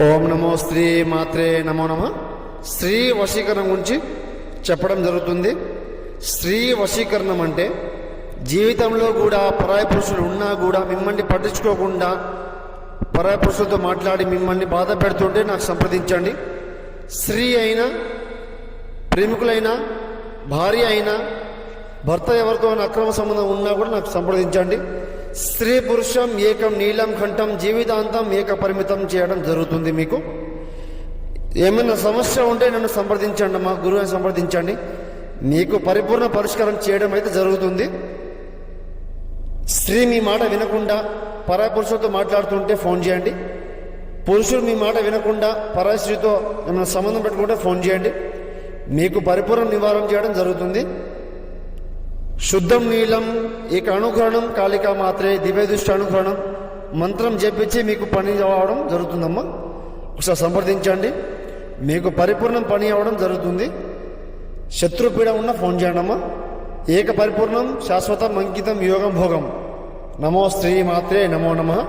ఓం నమో శ్రీ మాత్రే నమో నమ. స్త్రీ వశీకరణం గురించి చెప్పడం జరుగుతుంది. స్త్రీ వశీకరణం అంటే జీవితంలో కూడా పరాయి పురుషులు ఉన్నా కూడా మిమ్మల్ని పట్టించుకోకుండా పరాయి పురుషులతో మాట్లాడి మిమ్మల్ని బాధ పెడుతుంటే నాకు సంప్రదించండి. స్త్రీ అయినా, ప్రేమికులైనా, భార్య అయినా, భర్త ఎవరితో అక్రమ సంబంధం ఉన్నా కూడా నాకు సంప్రదించండి. స్త్రీ పురుషం ఏకం నీలం కంఠం జీవితాంతం ఏక పరిమితం చేయడం జరుగుతుంది. మీకు ఏమైనా సమస్య ఉంటే నన్ను సంప్రదించండి, మా గురువుని సంప్రదించండి, మీకు పరిపూర్ణ పరిష్కారం చేయడం అయితే జరుగుతుంది. స్త్రీ మీ మాట వినకుండా పరాయి పురుషులతో మాట్లాడుతుంటే ఫోన్ చేయండి. పురుషులు మీ మాట వినకుండా పరాయి స్త్రీతో ఏమైనా సంబంధం పెట్టుకుంటే ఫోన్ చేయండి, మీకు పరిపూర్ణ నివారణ చేయడం జరుగుతుంది. శుద్ధం నీలం ఏక అనుగ్రహణం కాళికా మాత్రే దివ్య దృష్టి అనుగ్రహణం మంత్రం చెప్పించి మీకు పని అవ్వడం జరుగుతుందమ్మా. ఒకసారి సంప్రదించండి, మీకు పరిపూర్ణం పని అవ్వడం జరుగుతుంది. శత్రుపీడ ఉన్న ఫోన్ చేయండి అమ్మా. ఏక పరిపూర్ణం శాశ్వతం అంకితం యోగం భోగం. నమో శ్రీ మాత్రే నమో నమః.